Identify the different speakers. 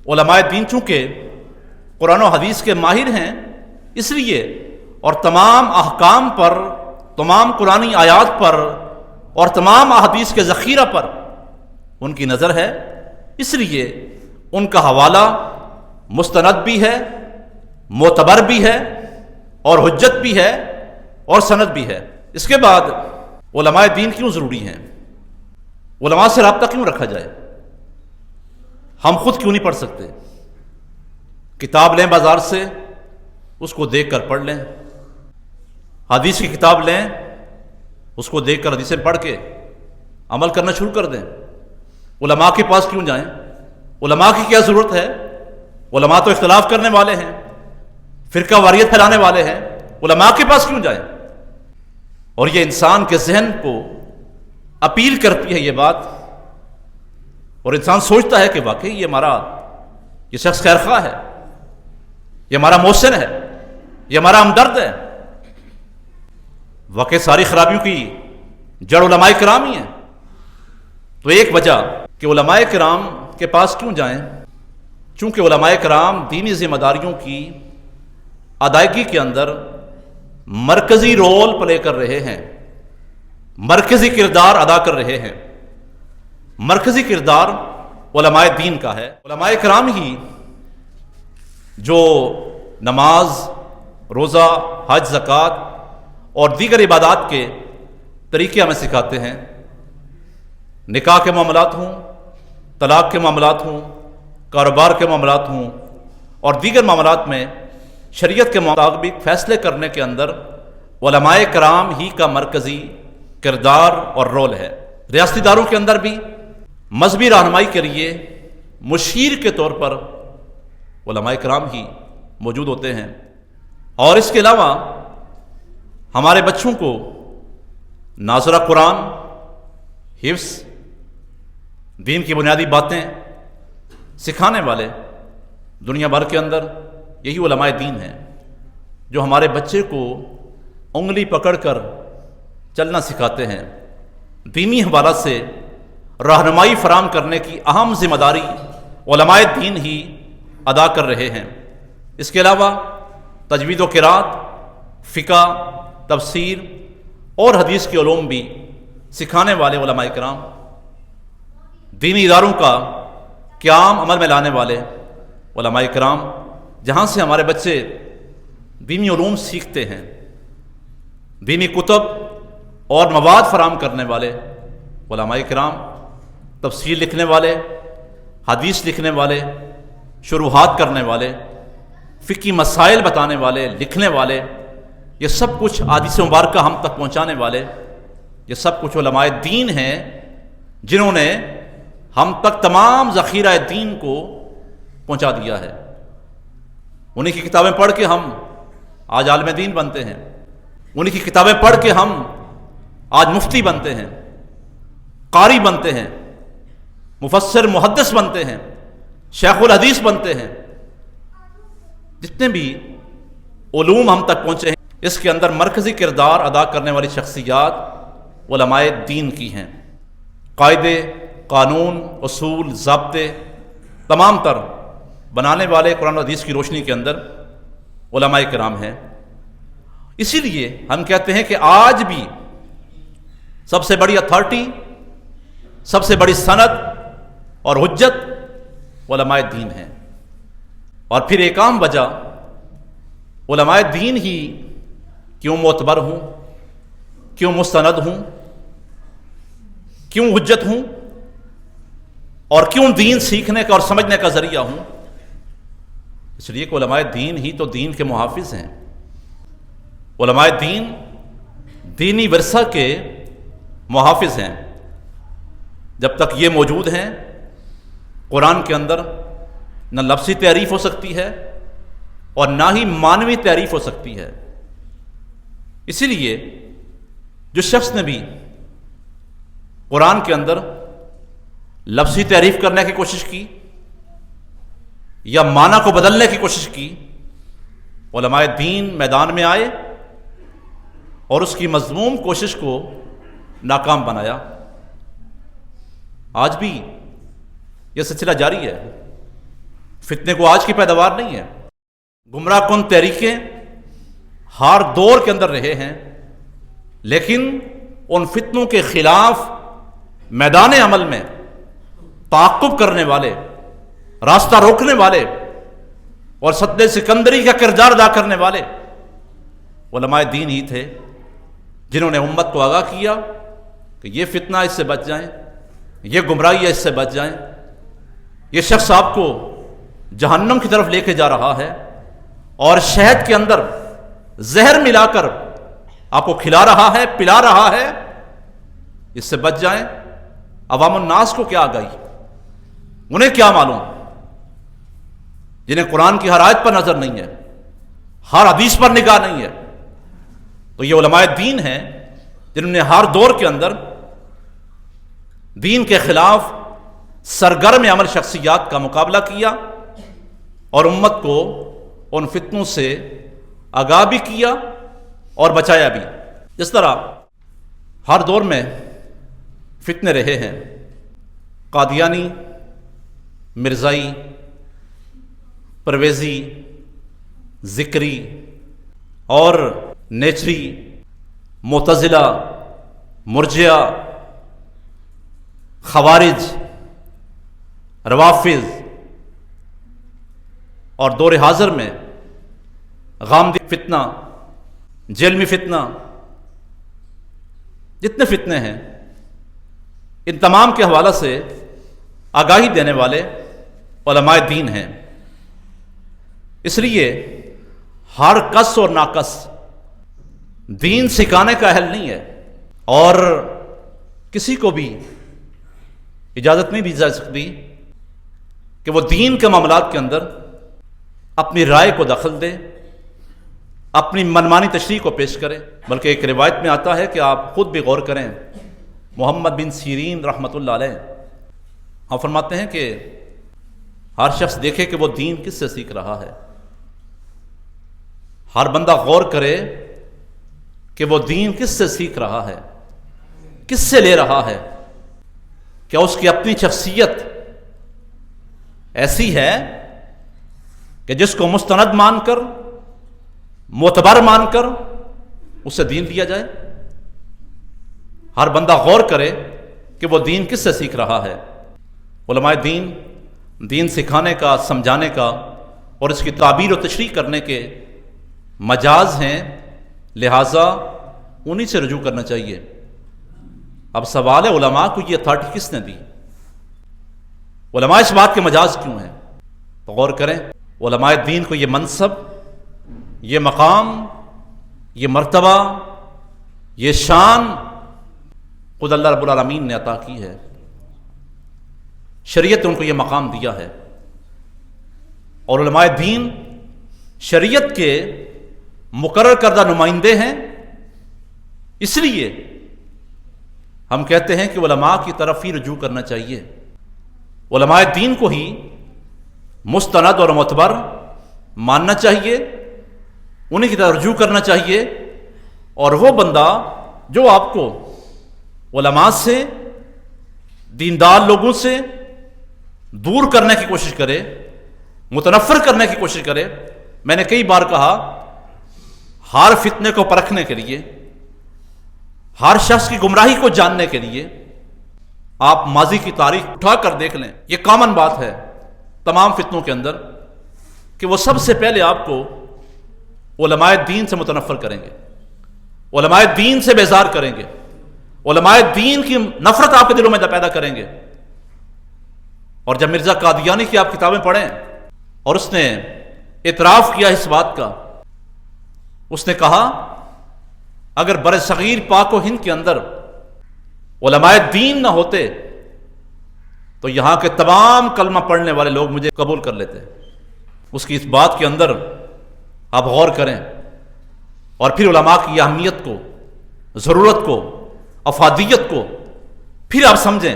Speaker 1: علماء دین چونکہ قرآن و حدیث کے ماہر ہیں، اس لیے اور تمام احکام پر، تمام قرآنی آیات پر اور تمام احادیث کے ذخیرہ پر ان کی نظر ہے، اس لیے ان کا حوالہ مستند بھی ہے، معتبر بھی ہے اور حجت بھی ہے اور سند بھی ہے۔ اس کے بعد علماء دین کیوں ضروری ہیں؟ علماء سے رابطہ کیوں رکھا جائے؟ ہم خود کیوں نہیں پڑھ سکتے؟ کتاب لیں بازار سے، اس کو دیکھ کر پڑھ لیں، حدیث کی کتاب لیں، اس کو دیکھ کر حدیثیں پڑھ کے عمل کرنا شروع کر دیں۔ علماء کے پاس کیوں جائیں؟ علماء کی کیا ضرورت ہے؟ علماء تو اختلاف کرنے والے ہیں، فرقہ واریت پھیلانے والے ہیں، علماء کے پاس کیوں جائیں؟ اور یہ انسان کے ذہن کو اپیل کرتی ہے یہ بات، اور انسان سوچتا ہے کہ واقعی یہ شخص خیر خواہ ہے، یہ ہمارا محسن ہے، یہ ہمارا ہمدرد ہے۔ واقعی ساری خرابیوں کی جڑ علماء کرام ہی ہیں۔ تو ایک وجہ کہ علماء کرام کے پاس کیوں جائیں، چونکہ علماء کرام دینی ذمہ داریوں کی ادائیگی کے اندر مرکزی رول پلے کر رہے ہیں، مرکزی کردار ادا کر رہے ہیں۔ مرکزی کردار علماء دین کا ہے۔ علماء کرام ہی جو نماز، روزہ، حج، زکوٰۃ اور دیگر عبادات کے طریقے ہمیں سکھاتے ہیں۔ نکاح کے معاملات ہوں، طلاق کے معاملات ہوں، کاروبار کے معاملات ہوں اور دیگر معاملات میں شریعت کے مطابق فیصلے کرنے کے اندر علماء کرام ہی کا مرکزی کردار اور رول ہے۔ ریاستی اداروں کے اندر بھی مذہبی رہنمائی کے لیے مشیر کے طور پر علماء کرام ہی موجود ہوتے ہیں۔ اور اس کے علاوہ ہمارے بچوں کو ناظرہ قرآن، حفظ، دین کی بنیادی باتیں سکھانے والے دنیا بھر کے اندر یہی علماء دین ہیں، جو ہمارے بچے کو انگلی پکڑ کر چلنا سکھاتے ہیں۔ دینی حوالہ سے رہنمائی فراہم کرنے کی اہم ذمہ داری علماء دین ہی ادا کر رہے ہیں۔ اس کے علاوہ تجوید و قرات، فقہ، تفسیر اور حدیث کے علوم بھی سکھانے والے علماء کرام، دینی اداروں کا قیام عمل میں لانے والے علماء کرام، جہاں سے ہمارے بچے دینی علوم سیکھتے ہیں، دینی کتب اور مواد فراہم کرنے والے علماء کرام، تفسیر لکھنے والے، حدیث لکھنے والے، شروحات کرنے والے، فقہی مسائل بتانے والے، لکھنے والے، یہ سب کچھ احادیث مبارکہ ہم تک پہنچانے والے، یہ سب کچھ علماء دین ہیں، جنہوں نے ہم تک تمام ذخیرہ دین کو پہنچا دیا ہے۔ انہی کی کتابیں پڑھ کے ہم آج عالم دین بنتے ہیں، انہی کی کتابیں پڑھ کے ہم آج مفتی بنتے ہیں، قاری بنتے ہیں، مفسر محدث بنتے ہیں، شیخ الحدیث بنتے ہیں۔ جتنے بھی علوم ہم تک پہنچے ہیں، اس کے اندر مرکزی کردار ادا کرنے والی شخصیات علماء دین کی ہیں۔ قاعدے، قانون، اصول، ضابطے تمام تر بنانے والے قرآن و حدیث کی روشنی کے اندر علماء کرام ہیں۔ اسی لیے ہم کہتے ہیں کہ آج بھی سب سے بڑی اتھارٹی، سب سے بڑی سند اور حجت علماء دین ہیں۔ اور پھر ایک عام وجہ علماء دین ہی کیوں معتبر ہوں، کیوں مستند ہوں، کیوں حجت ہوں اور کیوں دین سیکھنے کا اور سمجھنے کا ذریعہ ہوں، اس لیے کہ علماء دین ہی تو دین کے محافظ ہیں۔ علماء دین دینی ورثہ کے محافظ ہیں۔ جب تک یہ موجود ہیں، قرآن کے اندر نہ لفظی تعریف ہو سکتی ہے اور نہ ہی معنوی تعریف ہو سکتی ہے۔ اسی لیے جو شخص نے بھی قرآن کے اندر لفظی تعریف کرنے کی کوشش کی یا معنی کو بدلنے کی کوشش کی، علماء دین میدان میں آئے اور اس کی مذموم کوشش کو ناکام بنایا۔ آج بھی یہ سلسلہ جاری ہے۔ فتنے کو آج کی پیداوار نہیں ہے. گمراہ کن تحریکیں ہر دور کے اندر رہے ہیں، لیکن ان فتنوں کے خلاف میدان عمل میں تعاقب کرنے والے، راستہ روکنے والے اور سد سکندری کا کردار ادا کرنے والے علماء دین ہی تھے، جنہوں نے امت کو آگاہ کیا کہ یہ فتنہ اس سے بچ جائیں، یہ گمراہی ہے اس سے بچ جائیں، یہ شخص آپ کو جہنم کی طرف لے کے جا رہا ہے اور شہد کے اندر زہر ملا کر آپ کو کھلا رہا ہے، پلا رہا ہے، اس سے بچ جائیں. عوام الناس کو کیا آگاہی، انہیں کیا معلوم، جنہیں قرآن کی ہر آیت پر نظر نہیں ہے، ہر حدیث پر نگاہ نہیں ہے. تو یہ علماء دین ہیں جنہوں نے ہر دور کے اندر دین کے خلاف سرگرم عمل شخصیات کا مقابلہ کیا اور امت کو ان فتنوں سے آگاہ بھی کیا اور بچایا بھی. جس طرح ہر دور میں فتنے رہے ہیں، قادیانی، مرزائی، پرویزی، ذکری اور نیچری، معتزلہ، مرجئہ، خوارج، روافض، اور دور حاضر میں غامدی فتنہ، جیلمی فتنہ، جتنے فتنے ہیں ان تمام کے حوالے سے آگاہی دینے والے علماء دین ہیں. اس لیے ہر کس اور ناکس دین سکھانے کا اہل نہیں ہے، اور کسی کو بھی اجازت نہیں دی جا سکتی کہ وہ دین کے معاملات کے اندر اپنی رائے کو دخل دے، اپنی منمانی تشریح کو پیش کرے. بلکہ ایک روایت میں آتا ہے کہ آپ خود بھی غور کریں، محمد بن سیرین رحمۃ اللہ علیہ آپ فرماتے ہیں کہ ہر شخص دیکھے کہ وہ دین کس سے سیکھ رہا ہے. ہر بندہ غور کرے کہ وہ دین کس سے سیکھ رہا ہے، کس سے لے رہا ہے. کیا اس کی اپنی شخصیت ایسی ہے کہ جس کو مستند مان کر، معتبر مان کر اسے دین دیا جائے؟ ہر بندہ غور کرے کہ وہ دین کس سے سیکھ رہا ہے. علماء دین سکھانے کا، سمجھانے کا اور اس کی تعبیر و تشریح کرنے کے مجاز ہیں، لہٰذا انہی سے رجوع کرنا چاہیے. اب سوال ہے علماء کو یہ اتھارٹی کس نے دی؟ علماء اس بات کے مجاز کیوں ہیں؟ تو غور کریں، علماء دین کو یہ منصب، یہ مقام، یہ مرتبہ، یہ شان خود اللہ رب العالمین نے عطا کی ہے. شریعت نے ان کو یہ مقام دیا ہے، اور علماء دین شریعت کے مقرر کردہ نمائندے ہیں. اس لیے ہم کہتے ہیں کہ علماء کی طرف ہی رجوع کرنا چاہیے، علماء دین کو ہی مستند اور معتبر ماننا چاہیے، انہیں کی طرف رجوع کرنا چاہیے. اور وہ بندہ جو آپ کو علماء سے، دیندار لوگوں سے دور کرنے کی کوشش کرے، متنفر کرنے کی کوشش کرے، میں نے کئی بار کہا ہر فتنے کو پرکھنے کے لیے، ہر شخص کی گمراہی کو جاننے کے لیے آپ ماضی کی تاریخ اٹھا کر دیکھ لیں. یہ کامن بات ہے تمام فتنوں کے اندر کہ وہ سب سے پہلے آپ کو علماء دین سے متنفر کریں گے، علماء دین سے بیزار کریں گے، علماء دین کی نفرت آپ کے دلوں میں پیدا کریں گے. اور جب مرزا قادیانی کی آپ کتابیں پڑھیں اور اس نے اعتراف کیا اس بات کا، اس نے کہا اگر بر صغیر پاک و ہند کے اندر علماء دین نہ ہوتے تو یہاں کے تمام کلمہ پڑھنے والے لوگ مجھے قبول کر لیتے. اس کی اس بات کے اندر آپ غور کریں اور پھر علماء کی اہمیت کو، ضرورت کو، افادیت کو پھر آپ سمجھیں.